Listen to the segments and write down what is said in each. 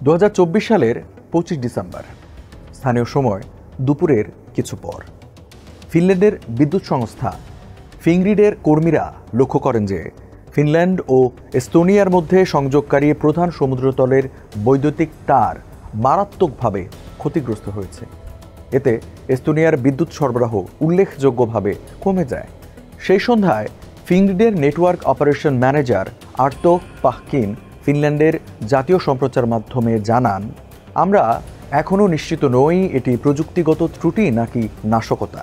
2024 সালের 25 ডিসেম্বর স্থানীয় সময় দুপুরের কিছু পর ফিনল্যান্ডের বিদ্যুৎ সংস্থা ফিংগ্রিডের কর্মীরা লক্ষ্য করেন যে ফিনল্যান্ড ও এস্তোনিয়ার মধ্যে সংযোগকারী প্রধান সমুদ্রতলের বৈদ্যুতিক তার মারাত্মকভাবে ক্ষতিগ্রস্ত হয়েছে। এতে এস্তোনিয়ার বিদ্যুৎ সরবরাহ উল্লেখযোগ্যভাবে কমে যায়। সেই সন্ধ্যায় ফিংগ্রিডের নেটওয়ার্ক অপারেশন ম্যানেজার আর্তো পাহকিন ফিনল্যান্ডের জাতীয় সম্প্রচার মাধ্যমে জানান, আমরা এখনও নিশ্চিত নই এটি প্রযুক্তিগত ত্রুটি নাকি নাশকতা।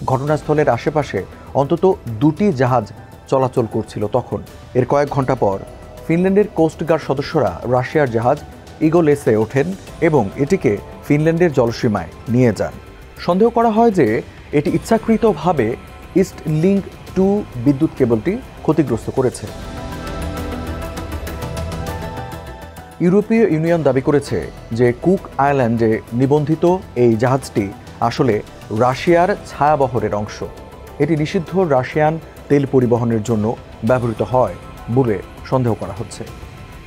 ঘটনাস্থলের আশেপাশে অন্তত 2টি জাহাজ চলাচল করছিল তখন। এর কয়েক ঘন্টা পর ফিনল্যান্ডের কোস্টগার্ড সদস্যরা রাশিয়ার জাহাজ ইগল এসে ওঠেন এবং এটিকে ফিনল্যান্ডের জলসীমায় নিয়ে যান। সন্দেহ করা হয় যে এটি ইচ্ছাকৃতভাবে ইস্ট লিঙ্ক 2 বিদ্যুৎ কেবলটি ক্ষতিগ্রস্ত করেছে। ইউরোপীয় ইউনিয়ন দাবি করেছে যে কুক আইল্যান্ডে নিবন্ধিত এই জাহাজটি আসলে রাশিয়ার ছায়াবহরের অংশ। এটি নিষিদ্ধ রাশিয়ান তেল পরিবহনের জন্য ব্যবহৃত হয় বলে সন্দেহ করা হচ্ছে।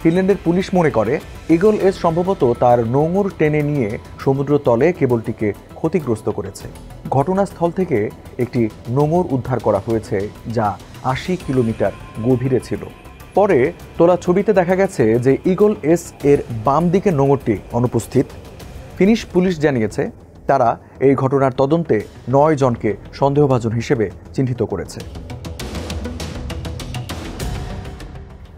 ফিনল্যান্ডের পুলিশ মনে করে ইগল এস সম্ভবত তার নোঙর টেনে নিয়ে সমুদ্রতলে কেবলটিকে ক্ষতিগ্রস্ত করেছে। ঘটনাস্থল থেকে একটি নোঙর উদ্ধার করা হয়েছে যা 80 কিলোমিটার গভীরে ছিল। পরে তোলা ছবিতে দেখা গেছে যে ইগল এস এর বাম দিকে নোঙরটি অনুপস্থিত। ফিনিশ পুলিশ জানিয়েছে তারা এই ঘটনার তদন্তে 9 জনকে সন্দেহভাজন হিসেবে চিহ্নিত করেছে।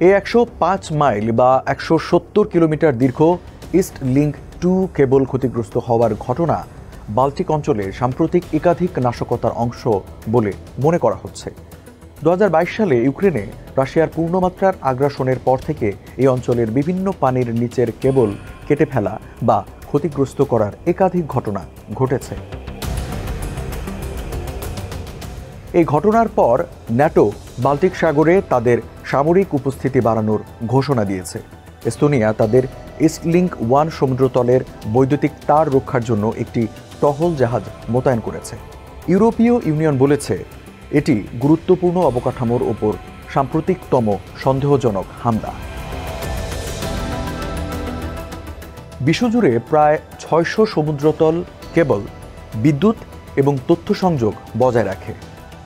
এই 105 মাইল বা 170 কিলোমিটার দীর্ঘ ইস্ট লিঙ্ক 2 কেবল ক্ষতিগ্রস্ত হওয়ার ঘটনা বাল্টিক অঞ্চলে সাম্প্রতিক একাধিক নাশকতার অংশ বলে মনে করা হচ্ছে। 2022 সালে ইউক্রেনে রাশিয়ার পূর্ণমাত্রার আগ্রাসনের পর থেকে এই অঞ্চলের বিভিন্ন পানির নিচের কেবল কেটে ফেলা বা ক্ষতিগ্রস্ত করার একাধিক ঘটনা ঘটেছে। এই ঘটনার পর ন্যাটো বাল্টিক সাগরে তাদের সামরিক উপস্থিতি বাড়ানোর ঘোষণা দিয়েছে। এস্তোনিয়া তাদের ইস্ট লিঙ্ক 1 সমুদ্রতলের বৈদ্যুতিক তার রক্ষার জন্য একটি টহল জাহাজ মোতায়েন করেছে। ইউরোপীয় ইউনিয়ন বলেছে এটি গুরুত্বপূর্ণ অবকাঠামোর ওপর সাম্প্রতিকতম সন্দেহজনক হামলা। বিশ্বজুড়ে প্রায় 600 সমুদ্রতল কেবল বিদ্যুৎ এবং তথ্য সংযোগ বজায় রাখে।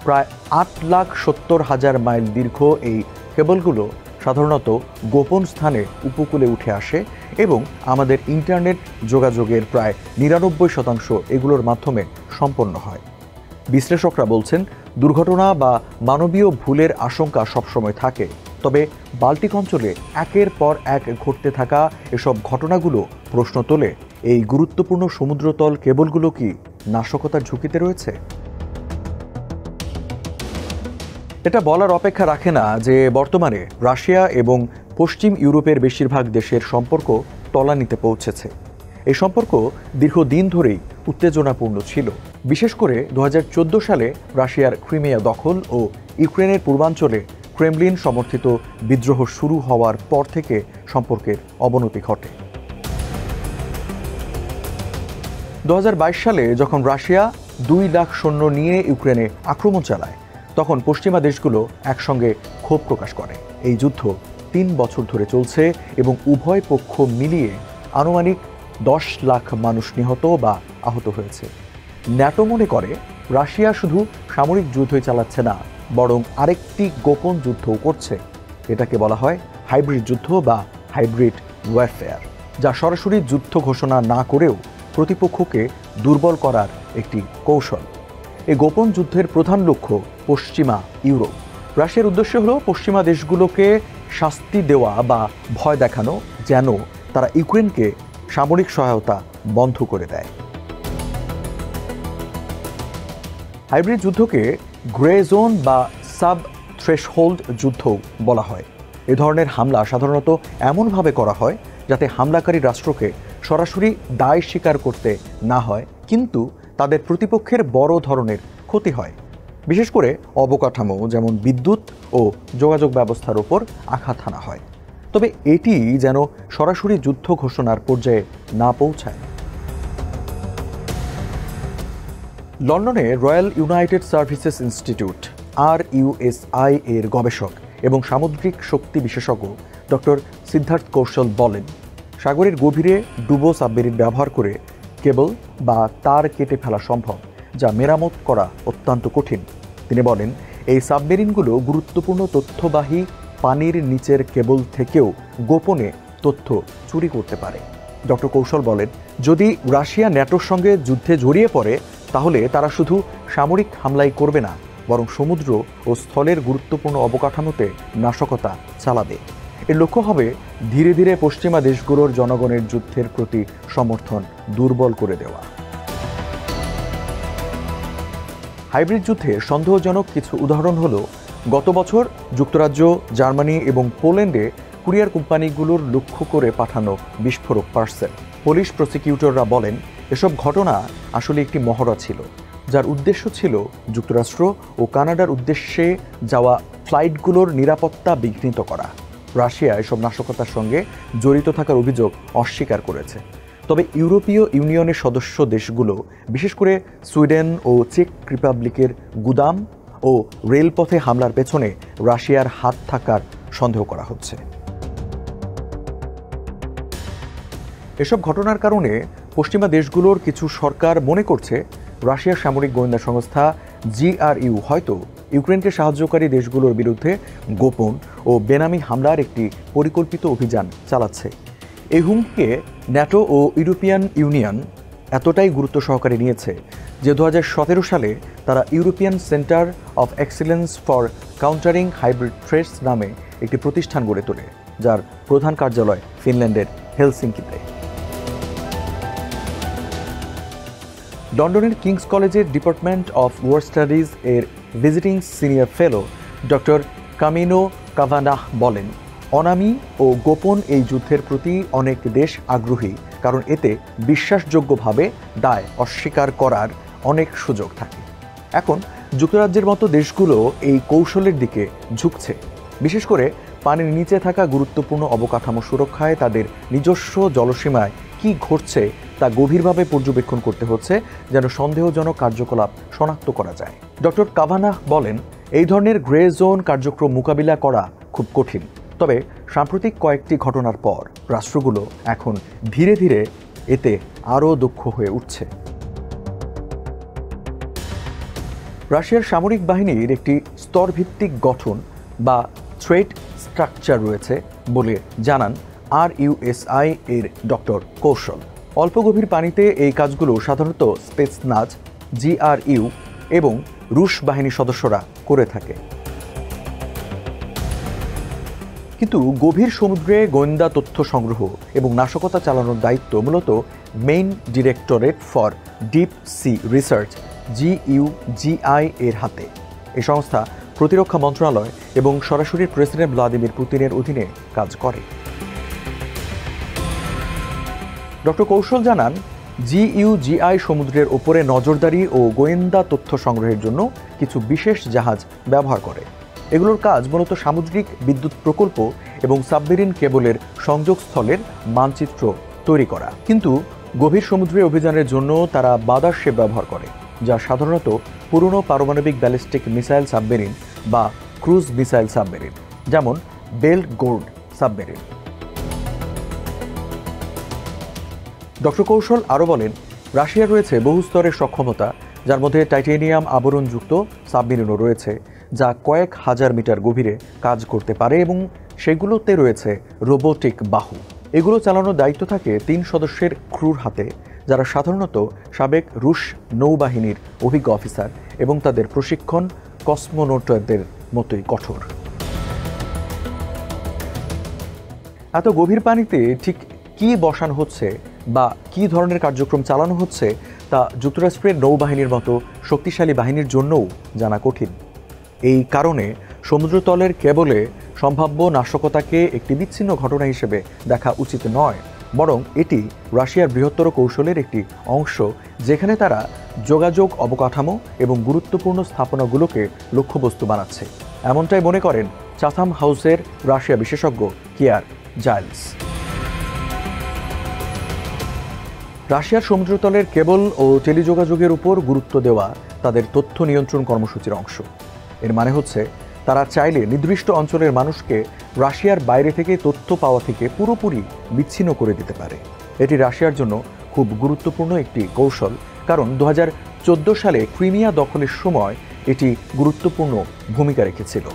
প্রায় 8,70,000 মাইল দীর্ঘ এই কেবলগুলো সাধারণত গোপন স্থানে উপকূলে উঠে আসে এবং আমাদের ইন্টারনেট যোগাযোগের প্রায় 99% এগুলোর মাধ্যমে সম্পন্ন হয়। বিশ্লেষকরা বলছেন দুর্ঘটনা বা মানবীয় ভুলের আশঙ্কা সবসময় থাকে, তবে বাল্টিক অঞ্চলে একের পর এক ঘটতে থাকা এসব ঘটনাগুলো প্রশ্ন তোলে, এই গুরুত্বপূর্ণ সমুদ্রতল কেবলগুলো কি নাশকতার ঝুঁকিতে রয়েছে? এটা বলার অপেক্ষা রাখে না যে বর্তমানে রাশিয়া এবং পশ্চিম ইউরোপের বেশিরভাগ দেশের সম্পর্ক তলানিতে পৌঁছেছে। এই সম্পর্ক দীর্ঘদিন ধরেই উত্তেজনাপূর্ণ ছিল। বিশেষ করে 2014 সালে রাশিয়ার ক্রিমিয়া দখল ও ইউক্রেনের পূর্বাঞ্চলে ক্রেমলিন সমর্থিত বিদ্রোহ শুরু হওয়ার পর থেকে সম্পর্কের অবনতি ঘটে। 2022 সালে যখন রাশিয়া 2 লাখ সৈন্য নিয়ে ইউক্রেনে আক্রমণ চালায়, তখন পশ্চিমা দেশগুলো একসঙ্গে ক্ষোভ প্রকাশ করে। এই যুদ্ধ 3 বছর ধরে চলছে এবং উভয় পক্ষ মিলিয়ে আনুমানিক 10 লাখ মানুষ নিহত বা আহত হয়েছে। ন্যাটো মনে করে রাশিয়া শুধু সামরিক যুদ্ধই চালাচ্ছে না, বরং আরেকটি গোপন যুদ্ধও করছে। এটাকে বলা হয় হাইব্রিড যুদ্ধ বা হাইব্রিড ওয়ারফেয়ার, যা সরাসরি যুদ্ধ ঘোষণা না করেও প্রতিপক্ষকে দুর্বল করার একটি কৌশল। এই গোপন যুদ্ধের প্রধান লক্ষ্য পশ্চিমা ইউরোপ। রাশিয়ার উদ্দেশ্য হলো পশ্চিমা দেশগুলোকে শাস্তি দেওয়া বা ভয় দেখানো, যেন তারা ইউক্রেনকে সামরিক সহায়তা বন্ধ করে দেয়। হাইব্রিড যুদ্ধকে গ্রে জোন বা সাব থ্রেশহোল্ড যুদ্ধ বলা হয়। এ ধরনের হামলা সাধারণত এমনভাবে করা হয় যাতে হামলাকারী রাষ্ট্রকে সরাসরি দায় স্বীকার করতে না হয়, কিন্তু তাদের প্রতিপক্ষের বড় ধরনের ক্ষতি হয়। বিশেষ করে অবকাঠামো যেমন বিদ্যুৎ ও যোগাযোগ ব্যবস্থার উপর আঘাত হানা হয়। তবে এটি যেন সরাসরি যুদ্ধ ঘোষণার পর্যায়ে না পৌঁছায়। লন্ডনে royal United services institute RUSI এর গবেষক এবং সামুদ্রিক শক্তি বিশেষজ্ঞ ডক্টর সিদ্ধার্থ কৌশল বলেন, সাগরের গভীরে ডুবো সাবমেরিন ব্যবহার করে কেবল বা তার কেটে ফেলা সম্ভব, যা মেরামত করা অত্যন্ত কঠিন। তিনি বলেন, এই সাবমেরিনগুলো গুরুত্বপূর্ণ তথ্যবাহী পানির নিচের কেবল থেকেও গোপনে তথ্য চুরি করতে পারে। ডক্টর কৌশল বলেন, যদি রাশিয়া ন্যাটোর সঙ্গে যুদ্ধে জড়িয়ে পড়ে তাহলে তারা শুধু সামরিক হামলাই করবে না, বরং সমুদ্র ও স্থলের গুরুত্বপূর্ণ অবকাঠামোতে নাশকতা চালাবে। এর লক্ষ্য হবে ধীরে ধীরে পশ্চিমা দেশগুলোর জনগণের যুদ্ধের প্রতি সমর্থন দুর্বল করে দেওয়া। হাইব্রিড যুদ্ধে সন্দেহজনক কিছু উদাহরণ হল, গত বছর যুক্তরাজ্য, জার্মানি এবং পোল্যান্ডে কুরিয়ার কোম্পানিগুলোর লক্ষ্য করে পাঠানো বিস্ফোরক পার্সেল। পুলিশ প্রসিকিউটররা বলেন, এসব ঘটনা আসলে একটি মহড়া ছিল, যার উদ্দেশ্য ছিল যুক্তরাষ্ট্র ও কানাডার উদ্দেশ্যে যাওয়া ফ্লাইটগুলোর নিরাপত্তা বিঘ্নিত করা। রাশিয়া এসব নাশকতার সঙ্গে জড়িত থাকার অভিযোগ অস্বীকার করেছে। তবে ইউরোপীয় ইউনিয়নের সদস্য দেশগুলো, বিশেষ করে সুইডেন ও চেক রিপাবলিকের গুদাম ও রেলপথে হামলার পেছনে রাশিয়ার হাত থাকার সন্দেহ করা হচ্ছে। এসব ঘটনার কারণে পশ্চিমা দেশগুলোর কিছু সরকার মনে করছে রাশিয়ার সামরিক গোয়েন্দা সংস্থা GRU হয়তো ইউক্রেনকে সাহায্যকারী দেশগুলোর বিরুদ্ধে গোপন ও বেনামি হামলার একটি পরিকল্পিত অভিযান চালাচ্ছে। এই হুমকিকে ন্যাটো ও ইউরোপিয়ান ইউনিয়ন এতটাই গুরুত্ব সহকারে নিয়েছে যে 2017 সালে তারা European centre of excellence for countering hybrid threats নামে একটি প্রতিষ্ঠান গড়ে তোলে, যার প্রধান কার্যালয় ফিনল্যান্ডের হেলসিঙ্কিতে। লন্ডনের কিংস কলেজের ডিপার্টমেন্ট অফ ওয়ার স্টাডিজ এর ভিজিটিং সিনিয়র ফেলো ডক্টর কামিনো কাভানাহ বলেন, অনামী ও গোপন এই যুদ্ধের প্রতি অনেক দেশ আগ্রহী, কারণ এতে বিশ্বাসযোগ্যভাবে দায় অস্বীকার করার অনেক সুযোগ থাকে। এখন যুক্তরাজ্যের মতো দেশগুলো এই কৌশলের দিকে ঝুঁকছে, বিশেষ করে পানির নিচে থাকা গুরুত্বপূর্ণ অবকাঠামো সুরক্ষায় তাদের নিজস্ব জলসীমায় কী ঘটছে তা গভীরভাবে পর্যবেক্ষণ করতে হচ্ছে, যেন সন্দেহজনক কার্যকলাপ শনাক্ত করা যায়। ডক্টর কাভানাহ বলেন, এই ধরনের গ্রে জোন কার্যক্রম মোকাবিলা করা খুব কঠিন, তবে সাম্প্রতিক কয়েকটি ঘটনার পর রাষ্ট্রগুলো এখন ধীরে ধীরে এতে আরও দক্ষ হয়ে উঠছে। রাশিয়ার সামরিক বাহিনীর একটি স্তরভিত্তিক গঠন বা থ্রেট স্ট্রাকচার রয়েছে বলে জানান RUSI এর ডক্টর কৌশল। অল্প গভীর পানিতে এই কাজগুলো সাধারণত স্পেৎসনাজ, GRU এবং রুশ বাহিনীর সদস্যরা করে থাকে। কিন্তু গভীর সমুদ্রে গোয়েন্দা তথ্য সংগ্রহ এবং নাশকতা চালানোর দায়িত্ব মূলত main directorate for deep sea research GUGI এর হাতে। এই সংস্থা প্রতিরক্ষা মন্ত্রণালয় এবং সরাসরি প্রেসিডেন্ট ভ্লাদিমির পুতিনের অধীনে কাজ করে। ডক্টর কৌশল জানান, GUGI সমুদ্রের ওপরে নজরদারি ও গোয়েন্দা তথ্য সংগ্রহের জন্য কিছু বিশেষ জাহাজ ব্যবহার করে। এগুলোর কাজ মূলত সামুদ্রিক বিদ্যুৎ প্রকল্প এবং সাবমেরিন কেবলের সংযোগস্থলের মানচিত্র তৈরি করা। কিন্তু গভীর সমুদ্রে অভিযানের জন্য তারা বাদারশেপ ব্যবহার করে, যা সাধারণত পুরনো পারমাণবিক ব্যালিস্টিক মিসাইল সাবমেরিন বা ক্রুজ মিসাইল সাবমেরিন, যেমন বেলগোর্ড সাবমেরিন। ডক্টর কৌশল আরও বলেন, রাশিয়ার রয়েছে বহু স্তরের সক্ষমতা, যার মধ্যে টাইটেনিয়াম আবরণযুক্ত সাবমেরিনও রয়েছে, যা কয়েক হাজার মিটার গভীরে কাজ করতে পারে এবং সেগুলোতে রয়েছে রোবোটিক বাহু। এগুলো চালানোর দায়িত্ব থাকে 3 সদস্যের ক্রুর হাতে, যারা সাধারণত সাবেক রুশ নৌবাহিনীর অভিজ্ঞ অফিসার এবং তাদের প্রশিক্ষণ কসমোনটদের মতোই কঠোর। এত গভীর পানিতে ঠিক কী বসানো হচ্ছে বা কী ধরনের কার্যক্রম চালানো হচ্ছে তা যুক্তরাষ্ট্রের নৌবাহিনীর মতো শক্তিশালী বাহিনীর জন্যও জানা কঠিন। এই কারণে সমুদ্রতলের কেবলে সম্ভাব্য নাশকতাকে একটি বিচ্ছিন্ন ঘটনা হিসেবে দেখা উচিত নয়, বরং এটি রাশিয়ার বৃহত্তর কৌশলের একটি অংশ, যেখানে তারা যোগাযোগ অবকাঠামো এবং গুরুত্বপূর্ণ স্থাপনাগুলোকে লক্ষ্যবস্তু বানাচ্ছে। এমনটাই মনে করেন চাথাম হাউসের রাশিয়া বিশেষজ্ঞ কিয়ার জাইলস। রাশিয়ার সমুদ্রতলের কেবল ও টেলিযোগাযোগের উপর গুরুত্ব দেওয়া তাদের তথ্য নিয়ন্ত্রণ কর্মসূচির অংশ। এর মানে হচ্ছে তারা চাইলে নির্দিষ্ট অঞ্চলের মানুষকে রাশিয়ার বাইরে থেকে তথ্য পাওয়া থেকে পুরোপুরি বিচ্ছিন্ন করে দিতে পারে। এটি রাশিয়ার জন্য খুব গুরুত্বপূর্ণ একটি কৌশল, কারণ 2014 সালে ক্রিমিয়া দখলের সময় এটি গুরুত্বপূর্ণ ভূমিকা রেখেছিল।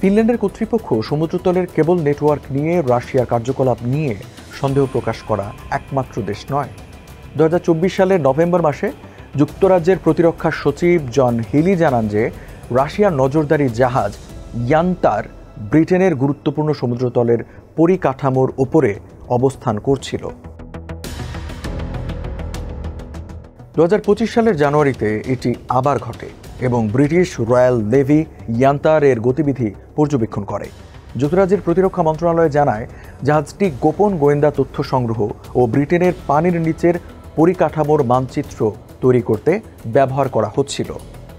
ফিনল্যান্ডের কর্তৃপক্ষ সমুদ্রতলের কেবল নেটওয়ার্ক নিয়ে রাশিয়ার কার্যকলাপ নিয়ে সন্দেহ প্রকাশ করা একমাত্র দেশ নয়। 2024 সালের নভেম্বর মাসে যুক্তরাজ্যের প্রতিরক্ষা সচিব জন হিলি জানান যে রাশিয়ার নজরদারি জাহাজ ইয়ান্তার ব্রিটেনের গুরুত্বপূর্ণ সমুদ্রতলের পরিকাঠামোর ওপরে অবস্থান করছিল। 2025 সালের জানুয়ারিতে এটি আবার ঘটে এবং ব্রিটিশ রয়্যাল নেভি ইয়ান্তার এর গতিবিধি পর্যবেক্ষণ করে। যুক্তরাজ্যের প্রতিরক্ষা মন্ত্রণালয় জানায় জাহাজটি গোপন গোয়েন্দা তথ্য সংগ্রহ ও ব্রিটেনের পানির নিচের পরিকাঠামোর মানচিত্র তৈরি করতে ব্যবহার করা হচ্ছিল।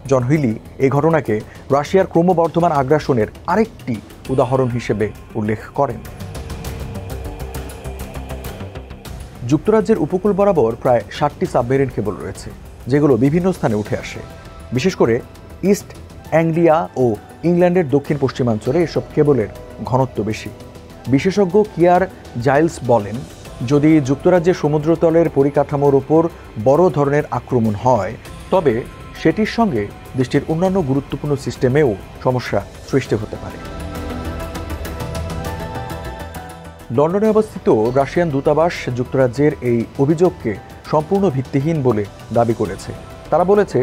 জন হিলি এই ঘটনাকে রাশিয়ার ক্রমবর্ধমান আগ্রাসনের আরেকটি উদাহরণ হিসেবে উল্লেখ করেন। যুক্তরাজ্যের উপকূল বরাবর প্রায় 60টি সাবমেরিন কেবল রয়েছে, যেগুলো বিভিন্ন স্থানে উঠে আসে। বিশেষ করে ইস্ট অ্যাংলিয়া ও ইংল্যান্ডের দক্ষিণ পশ্চিমাঞ্চলে এসব কেবলের ঘনত্ব বেশি। বিশেষজ্ঞ কিয়ার জাইলস বলেন, যদি যুক্তরাজ্যের সমুদ্রতলের পরিকাঠামোর উপর বড় ধরনের আক্রমণ হয়, তবে সেটির সঙ্গে দেশটির অন্যান্য গুরুত্বপূর্ণ সিস্টেমেও সমস্যা সৃষ্টি হতে পারে। লন্ডনে অবস্থিত রাশিয়ান দূতাবাস যুক্তরাজ্যের এই অভিযোগকে সম্পূর্ণ ভিত্তিহীন বলে দাবি করেছে। তারা বলেছে,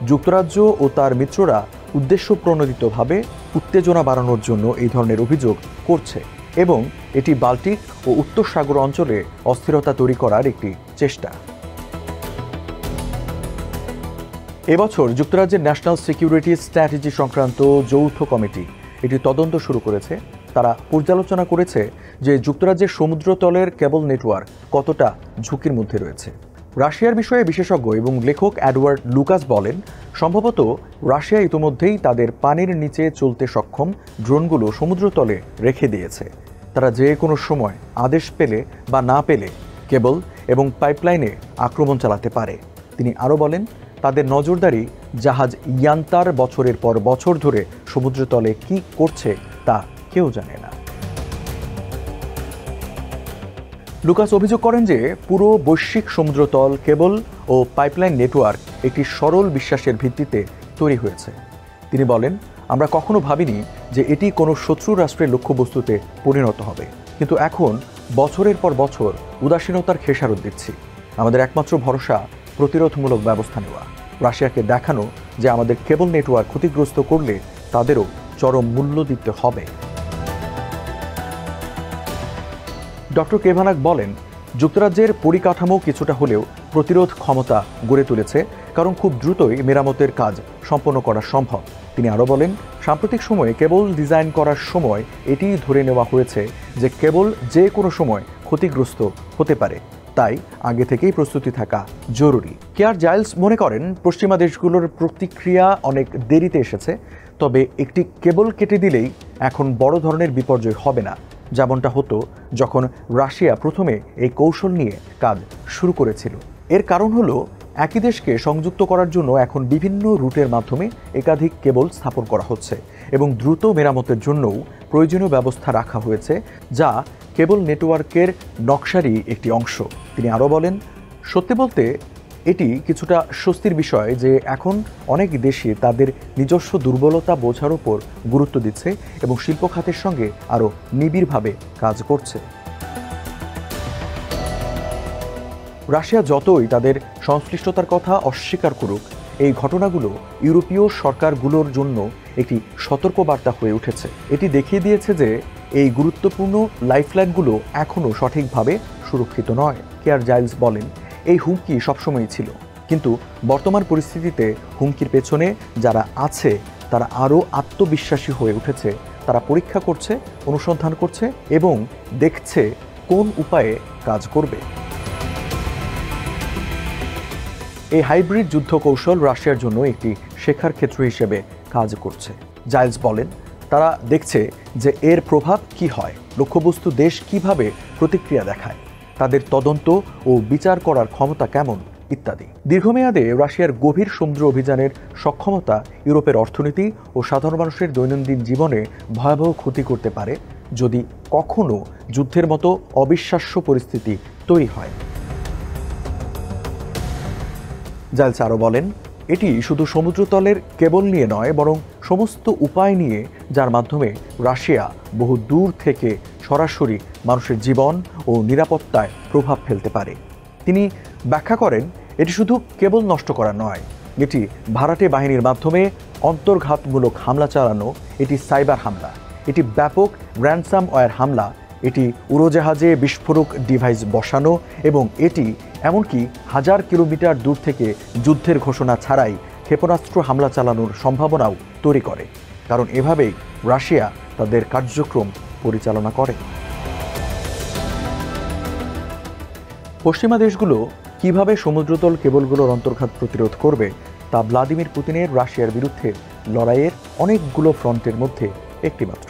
যুক্তরাজ্য ও তার মিত্ররা উদ্দেশ্যপ্রণোদিতভাবে উত্তেজনা বাড়ানোর জন্য এই ধরনের অভিযোগ করছে এবং এটি বাল্টিক ও উত্তর সাগর অঞ্চলে অস্থিরতা তৈরি করার একটি চেষ্টা। এবছর যুক্তরাজ্যের ন্যাশনাল সিকিউরিটি স্ট্র্যাটেজি সংক্রান্ত যৌথ কমিটি এটি তদন্ত শুরু করেছে। তারা পর্যালোচনা করেছে যে যুক্তরাজ্যের সমুদ্রতলের কেবল নেটওয়ার্ক কতটা ঝুঁকির মধ্যে রয়েছে। রাশিয়ার বিষয়ে বিশেষজ্ঞ এবং লেখক এডওয়ার্ড লুকাস বলেন, সম্ভবত রাশিয়া ইতোমধ্যেই তাদের পানির নিচে চলতে সক্ষম ড্রোনগুলো সমুদ্রতলে রেখে দিয়েছে। তারা যে কোনো সময় আদেশ পেলে বা না পেলে কেবল এবং পাইপলাইনে আক্রমণ চালাতে পারে। তিনি আরও বলেন, তাদের নজরদারি জাহাজ ইয়ান্তার বছরের পর বছর ধরে সমুদ্রতলে কি করছে তা কেউ জানে না। লুকাস অভিযোগ করেন যে পুরো বৈশ্বিক সমুদ্রতল কেবল ও পাইপলাইন নেটওয়ার্ক একটি সরল বিশ্বাসের ভিত্তিতে তৈরি হয়েছে। তিনি বলেন, আমরা কখনো ভাবিনি যে এটি কোনো শত্রু রাষ্ট্রের লক্ষ্যবস্তুতে পরিণত হবে, কিন্তু এখন বছরের পর বছর উদাসীনতার খেসারত দিচ্ছি। আমাদের একমাত্র ভরসা প্রতিরোধমূলক ব্যবস্থা নেওয়া, রাশিয়াকে দেখানো যে আমাদের কেবল নেটওয়ার্ক ক্ষতিগ্রস্ত করলে তাদেরও চরম মূল্য দিতে হবে। ডক্টর কেভানাক বলেন, যুক্তরাজ্যের পরিকাঠামো কিছুটা হলেও প্রতিরোধ ক্ষমতা গড়ে তুলেছে, কারণ খুব দ্রুতই মেরামতের কাজ সম্পন্ন করা সম্ভব। তিনি আরও বলেন, সাম্প্রতিক সময়ে কেবল ডিজাইন করার সময় এটি ধরে নেওয়া হয়েছে যে কেবল যে কোনো সময় ক্ষতিগ্রস্ত হতে পারে, তাই আগে থেকেই প্রস্তুতি থাকা জরুরি। কিয়ার জাইলস মনে করেন, পশ্চিমা দেশগুলোর প্রতিক্রিয়া অনেক দেরিতে এসেছে, তবে একটি কেবল কেটে দিলেই এখন বড় ধরনের বিপর্যয় হবে না, যেমনটা হতো যখন রাশিয়া প্রথমে এই কৌশল নিয়ে কাজ শুরু করেছিল। এর কারণ হলো, একই দেশকে সংযুক্ত করার জন্য এখন বিভিন্ন রুটের মাধ্যমে একাধিক কেবল স্থাপন করা হচ্ছে এবং দ্রুত মেরামতের জন্যও প্রয়োজনীয় ব্যবস্থা রাখা হয়েছে, যা কেবল নেটওয়ার্কের নকশারই একটি অংশ। তিনি আরও বলেন, সত্যি বলতে এটি কিছুটা স্বস্তির বিষয় যে এখন অনেক দেশই তাদের নিজস্ব দুর্বলতা বোঝার উপর গুরুত্ব দিচ্ছে এবং শিল্প খাতের সঙ্গে আরও নিবিড়ভাবে কাজ করছে। রাশিয়া যতই তাদের সংশ্লিষ্টতার কথা অস্বীকার করুক, এই ঘটনাগুলো ইউরোপীয় সরকারগুলোর জন্য একটি সতর্কবার্তা হয়ে উঠেছে। এটি দেখিয়ে দিয়েছে যে এই গুরুত্বপূর্ণ লাইফলাইনগুলো এখনও সঠিকভাবে সুরক্ষিত নয়। কিয়ার জাইলস বলেন, এই হুমকি সবসময়ই ছিল, কিন্তু বর্তমান পরিস্থিতিতে হুমকির পেছনে যারা আছে তারা আরও আত্মবিশ্বাসী হয়ে উঠেছে। তারা পরীক্ষা করছে, অনুসন্ধান করছে এবং দেখছে কোন উপায়ে কাজ করবে। এই হাইব্রিড যুদ্ধ কৌশল রাশিয়ার জন্য একটি শেখার ক্ষেত্র হিসেবে কাজ করছে। জাইলস বলেন, তারা দেখছে যে এর প্রভাব কি হয়, লক্ষ্যবস্তু দেশ কিভাবে প্রতিক্রিয়া দেখায়, তাদের তদন্ত ও বিচার করার ক্ষমতা কেমন ইত্যাদি। দীর্ঘমেয়াদে রাশিয়ার গভীর সমুদ্র অভিযানের সক্ষমতা ইউরোপের অর্থনীতি ও সাধারণ মানুষের দৈনন্দিন জীবনে ভয়াবহ ক্ষতি করতে পারে যদি কখনো যুদ্ধের মতো অবিশ্বাস্য পরিস্থিতি তৈরি হয়। জাইলস আরও বলেন, এটি শুধু সমুদ্রতলের কেবল নিয়ে নয়, বরং সমস্ত উপায় নিয়ে যার মাধ্যমে রাশিয়া বহু দূর থেকে সরাসরি মানুষের জীবন ও নিরাপত্তায় প্রভাব ফেলতে পারে। তিনি ব্যাখ্যা করেন, এটি শুধু কেবল নষ্ট করা নয়, এটি ভাড়াটে বাহিনীর মাধ্যমে অন্তর্ঘাতমূলক হামলা চালানো, এটি সাইবার হামলা, এটি ব্যাপক র্যানসামওয়্যার হামলা, এটি উড়োজাহাজে বিস্ফোরক ডিভাইস বসানো এবং এটি এমনকি 1000 কিলোমিটার দূর থেকে যুদ্ধের ঘোষণা ছাড়াই ক্ষেপণাস্ত্র হামলা চালানোর সম্ভাবনাও তৈরি করে, কারণ এভাবেই রাশিয়া তাদের কার্যক্রম পরিচালনা করে। পশ্চিমা দেশগুলো কিভাবে সমুদ্রতল কেবলগুলোর অন্তর্ঘাত প্রতিরোধ করবে তা ভ্লাদিমির পুতিনের রাশিয়ার বিরুদ্ধে লড়াইয়ের অনেকগুলো ফ্রন্টের মধ্যে একটি মাত্র।